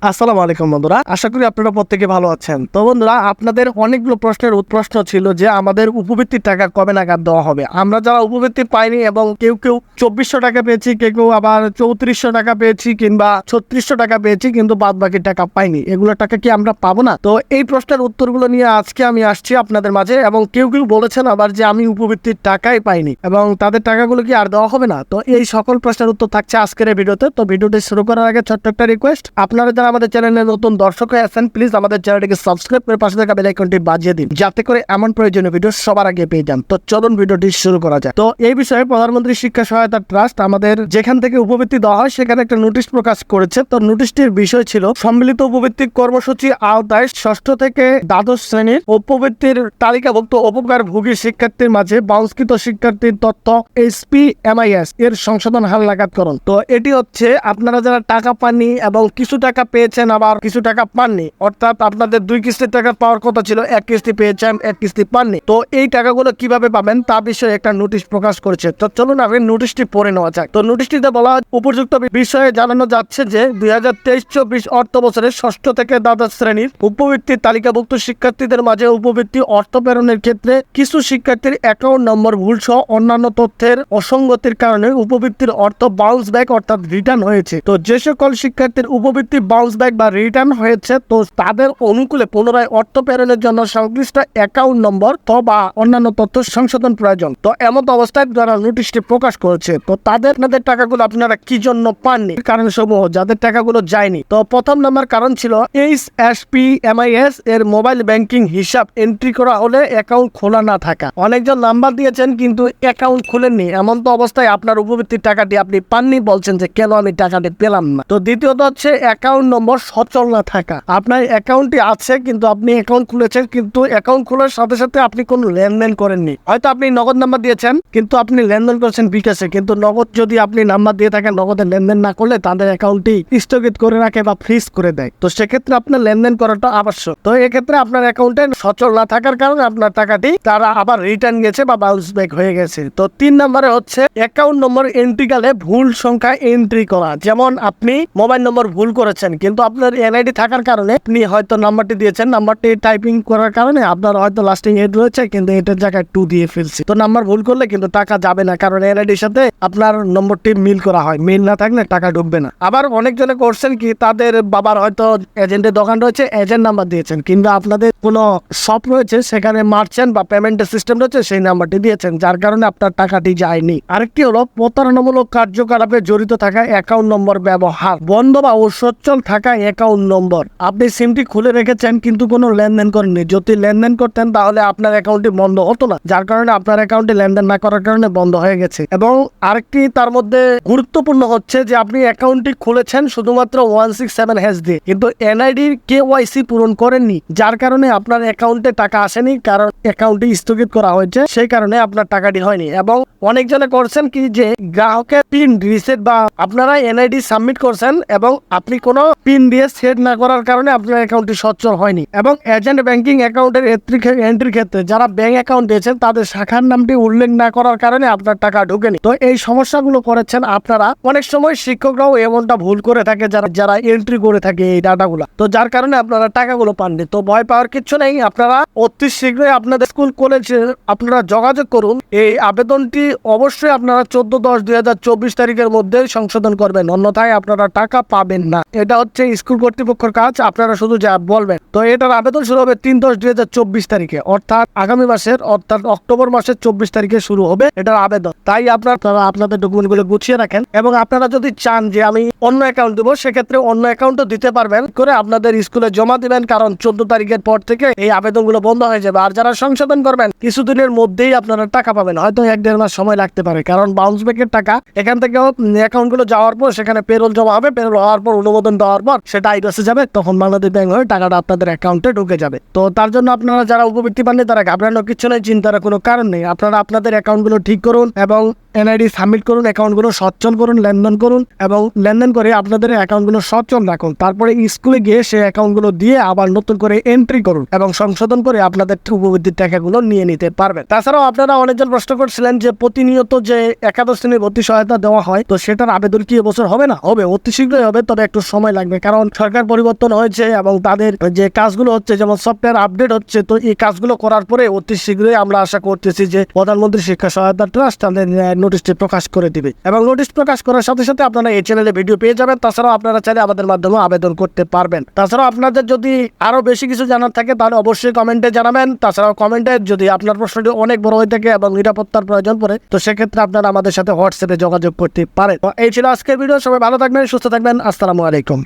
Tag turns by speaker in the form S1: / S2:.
S1: আসসালামু আলাইকুম বন্ধুরা, আশা করি আপনারা প্রত্যেকে ভালো আছেন। তো বন্ধুরা, আপনাদের অনেকগুলো প্রশ্ন ছিল যে আমাদের উপবৃত্তির টাকা কবে নাগাদ দেওয়া হবে। আমরা যারা উপবৃত্তি পাইনি এবং কেউ 2400 টাকা পেয়েছি, কেউ আবার 3400 টাকা পেয়েছি কিংবা 3600 টাকা পেয়েছি, কিন্তু বাদ বাকি টাকা পাইনি, এগুলো টাকা কি আমরা পাবো না? তো এই প্রশ্নের উত্তরগুলো নিয়ে আজকে আমি আসছি আপনাদের মাঝে। এবং কেউ বলেছেন আবার যে আমি উপবৃত্তির টাকাই পাইনি এবং তাদের টাকাগুলো কি আর দেওয়া হবে না। তো এই সকল প্রশ্নের উত্তর থাকছে আজকের এই ভিডিওতে। তো ভিডিওটি শুরু করার আগে ছোট্ট একটা রিকোয়েস্ট, আপনারা যারা আমাদের চ্যানেলে নতুন দর্শক হয়ে আছেন, প্লিজ আমাদের চ্যানেলটিকে সাবস্ক্রাইব করে পাশে থাকা বেল আইকনটি বাজিয়ে দিন, যাতে করে এমন প্রয়োজনীয় ভিডিও সবার আগে পেয়ে যান। তো চলুন ভিডিওটি শুরু করা যায়। তো এই বিষয়ে প্রধানমন্ত্রী শিক্ষা সহায়তা ট্রাস্ট আমাদের যেখান থেকে উপবৃত্তি দেওয়া হয় সেখানে একটা নোটিশ প্রকাশ করেছে। তো নোটিশটির বিষয় ছিল সম্মিলিত উপবৃত্তি কর্মসূচি আওতায় ষষ্ঠ থেকে দ্বাদশ শ্রেণীর উপবৃত্তির তালিকাভুক্ত উপকারভোগী শিক্ষার্থীর মাঝে বাউন্সকৃত শিক্ষার্থীর তথ্য SPMIS এর সংশোধন হালনাগাদকরণ। তো এটি হচ্ছে আপনারা যারা টাকা পাননি এবং কিছু টাকা পেয়েছেন আবার কিছু টাকা পাননি, অর্থাৎ আপনাদের 2 কিস্তির টাকা পাওয়ার কথা ছিল, 1 কিস্তি পেয়েছেন, 1 কিস্তি পাননি। তো এই টাকাগুলো কিভাবে পাবেন তা বিষয়ে একটা নোটিশ প্রকাশ করেছে। তো চলুন আগে নোটিশটি পড়ে নেওয়া যাক। তো নোটিশটিতে বলা উপযুক্ত বিষয়ে জানানো যাচ্ছে যে 2023-24 অর্থ বছরের ষষ্ঠ থেকে দ্বাদশ শ্রেণীর উপবৃত্তির তালিকাভুক্ত শিক্ষার্থীদের মাঝে উপবৃত্তি অর্থ প্রেরণের ক্ষেত্রে কিছু শিক্ষার্থীর অ্যাকাউন্ট নম্বর ভুল সহ অন্যান্য তথ্যের অসঙ্গতির কারণে উপবৃত্তির অর্থ বাউন্স ব্যাক অর্থাৎ রিটার্ন হয়েছে। তো যে সকল শিক্ষার্থীর উপবৃত্তি বাউন্স ব্যাক বা রিটার্ন হয়েছে, তো তাদের অনুকূলে পুনরায় অর্থ প্রেরণের জন্য সংশ্লিষ্ট অ্যাকাউন্ট নম্বর বা অন্যান্য তথ্য সংশোধন প্রয়োজন। তো এমন অবস্থায় যারা নোটিশটি প্রকাশ করেছে, তো আপনাদের টাকাগুলো আপনারা কি জন্য পাননি, কারণ সমূহ যাদের টাকাগুলো যায়নি। তো প্রথম নাম্বার কারণ ছিল SPMIS এর মোবাইল ব্যাংকিং হিসাব এন্ট্রি করা হলে অ্যাকাউন্ট খোলা না থাকা। অনেকজন নাম্বার দিয়েছেন কিন্তু অ্যাকাউন্ট খুলেননি, এমন তো অবস্থায় আপনার উপবৃত্তির টাকাটি আপনি পাননি, বলছেন যে কেন আমি টাকাটি পেলাম না। তো দ্বিতীয়ত হচ্ছে অ্যাকাউন্ট নম্বর সচল না থাকা। আপনার অ্যাকাউন্টটি আছে কিন্তু আপনি অ্যাকাউন্ট খুলেছেন, কিন্তু অ্যাকাউন্ট খোলার সাথে সাথে আপনি কোনো লেনদেন করেননি। হয়তো আপনি নগদ নাম্বার দিয়েছেন কিন্তু আপনি লেনদেন করেছেন বিকাশে, কিন্তু নগদ যদি আপনি নাম্বার দিয়ে থাকেন, নগদের লেনদেন না করলে তাদের অ্যাকাউন্টটি স্থগিত করে রাখে বা ফ্রিজ করে দেয়। তো সেক্ষেত্রে আপনার লেনদেন করাটা আবশ্যক। তো এক্ষেত্রে আপনার অ্যাকাউন্টে সচল না থাকার কারণে আপনার টাকাটি তারা আবার রিটার্ন গেছে বা বাউন্স ব্যাক হয়ে গেছে। তো 3 নম্বরে হচ্ছে অ্যাকাউন্ট নম্বর এন্ট্রিকালে ভুল সংখ্যা এন্ট্রি করা। যেমন আপনি মোবাইল নম্বর ভুল করেছেন কিন্তু আপনার NID থাকার কারণে আপনি হয়তো নাম্বারটি দিয়েছেন, নাম্বারটি টাইপিং করার কারণে আপনার হয়তো লাস্টিং 8 রয়েছে কিন্তু এটার জায়গায় 2 দিয়ে ফেলছে। তো নাম্বার ভুল করলে কিন্তু টাকা যাবে না, কারণ NIDর সাথে আপনার নম্বরটি মিল করা হয়, মিল না থাকলে টাকা ঢুকবে না। আবার অনেকজনে করছেন কি, তাদের বাবার হয়তো এজেন্টের দোকান রয়েছে, এজেন্ট নাম্বার দিয়েছেন, কিন্তু আপনাদের কোনো শপ রয়েছে সেখানে মার্চেন্ট বা পেমেন্টের সিস্টেম রয়েছে, সেই নাম্বারটি দিয়েছেন, যার কারণে আপনার টাকাটি যায়নি। আরেকটি হলো প্রতারণামূলক কার্যকলাপে জড়িত থাকা অ্যাকাউন্ট নম্বর ব্যবহার, বন্ধ বা অসচ্ছল থাকা অ্যাকাউন্ট নম্বর। আপনি সিমটি খুলে রেখেছেন কিন্তু কোনো লেনদেন করেননি, যদি লেনদেন করতেন তাহলে আপনার অ্যাকাউন্টটি বন্ধ হতো না, যার কারণে আপনার অ্যাকাউন্টে লেনদেন না করার কারণে বন্ধ হয়ে গেছে। এবং আরেকটি তার মধ্যে গুরুত্বপূর্ণ হচ্ছে যে আপনি অ্যাকাউন্টটি খুলেছেন শুধুমাত্র 167# দিয়ে, কিন্তু NID KYC পূরণ করেননি, যার কারণে আপনার অ্যাকাউন্টে টাকা আসেনি, কারণ অ্যাকাউন্টটি স্থগিত করা হয়েছে, সেই কারণে আপনার টাকাটি হয়নি। এবং অনেকজনে করছেন কি যে গ্রাহকের পিন রিসেট বা আপনারা NID সাবমিট করছেন এবং আপনি কোনো পিন দিয়ে সেট না করার কারণে আপনার অ্যাকাউন্টটি সচল হয়নি। এবং এজেন্ট ব্যাংকিং অ্যাকাউন্টের এন্ট্রির ক্ষেত্রে যারা ব্যাংক অ্যাকাউন্ট দিয়েছেন তাদের শাখার নামটি উল্লেখ না করার কারণে আপনার টাকা ঢোকেনি। তো এই সমস্যাগুলো করেছেন আপনারা। অনেক সময় শিক্ষকরাও এমনটা ভুল করে থাকে যারা এন্ট্রি করে থাকে এই ডাটাগুলো, তো যার কারণে আপনারা টাকাগুলো পাননি। তো ভয় পাওয়ার কিছু নেই, আপনারা অতি শীঘ্রই আপনাদের স্কুল কলেজে আপনারা যোগাযোগ করুন। এই আবেদনটি অবশ্যই আপনারা 14/10/2024 তারিখের মধ্যে সংশোধন করবেন, অন্যথায় আপনারা টাকা পাবেন না। এটা হচ্ছে স্কুল কর্তৃপক্ষের কাজ, আপনারা শুধু যা বলবেন। তো এটার আবেদন শুরু হবে 3/10/2024 তারিখে, অর্থাৎ আগামী মাসের, অর্থাৎ অক্টোবর মাসের 24 তারিখে শুরু হবে এটার আবেদন। তাই আপনারা আপনাদের ডকুমেন্টগুলো গুছিয়ে রাখেন। এবং আপনারা যদি চান যে আমি অন্য অ্যাকাউন্ট দেবো, সেক্ষেত্রে অন্য অ্যাকাউন্টও দিতে পারবেন, করে আপনাদের স্কুলে জমা দিবেন, কারণ 14 তারিখের পর থেকে এই আবেদনগুলো বন্ধ হয়ে যাবে। আর যারা সংশোধন করবেন কিছুদিনের মধ্যেই আপনারা টাকা পাবেন, হয়তো 1-1.5 মাস সময় লাগতে পারে, কারণ বাউন্স ব্যাকের টাকা এখান থেকে অ্যাকাউন্টগুলো যাওয়ার পর সেখানে পেরোল জমা হবে, পেরোল হওয়ার পর অনুমোদন দেওয়ার পর সেটা আইডসে যাবে, তখন বাংলাদেশ ব্যাংক হয়ে টাকাটা আপনাদের অ্যাকাউন্টে ঢুকে যাবে। তো তার জন্য আপনারা যারা উপবৃত্তি পাননি তারা ঘাবড়ানোর কিছু নেই, চিন্তার কোনো কারণ নেই। আপনারা আপনাদের অ্যাকাউন্টগুলো ঠিক করুন এবং এনআইডি সাবমিট করুন, অ্যাকাউন্টগুলো সচল করুন, লেনদেন করুন এবং লেনদেন করে আপনাদের অ্যাকাউন্টগুলো সচল রাখুন। তারপরে স্কুলে গিয়ে সেই অ্যাকাউন্টগুলো দিয়ে আবার নতুন করে এন্ট্রি করুন এবং সংশোধন করে আপনাদের উপবৃত্তির টাকাগুলো নিয়ে নিতে পারবেন। তাছাড়াও আপনারা অনেকজন প্রশ্ন করছিলেন যে প্রতিনিয়ত যে একাদশ শ্রেণীর ভর্তি সহায়তা দেওয়া হয়, তো সেটার আবেদন কি এবছর হবে না? হবে, অতি শীঘ্রই হবে, তবে একটু সময় লাগবে, কারণ সরকার পরিবর্তন হয়েছে এবং তাদের যে কাজগুলো হচ্ছে, যেমন সফটওয়্যার আপডেট হচ্ছে, তো এই কাজগুলো করার পরে অতি শীঘ্রই আমরা আশা করতেছি যে প্রধানমন্ত্রী শিক্ষা সহায়তা ট্রাস্ট তাদের নোটিশটি প্রকাশ করে দিবে এবং নোটিশ প্রকাশ করার সাথে সাথে আপনারা এই চ্যানেলে ভিডিও পেয়ে যাবেন। তাছাড়াও আপনারা চাইলে আমাদের মাধ্যমে আবেদন করতে পারবেন। তাছাড়াও আপনাদের যদি আরো বেশি কিছু জানার থাকে তাহলে অবশ্যই কমেন্টে জানাবেন। তাছাড়াও কমেন্টে যদি আপনার প্রশ্নটি অনেক বড় হয়ে থাকে এবং নিরাপত্তার প্রয়োজন পড়ে, তো সেক্ষেত্রে আপনারা আমাদের সাথে হোয়াটসঅ্যাপে যোগাযোগ করতে পারেন। তো এই ছিল আজকের ভিডিও। সবাই ভালো থাকবেন, সুস্থ থাকবেন। আসসালামু আলাইকুম।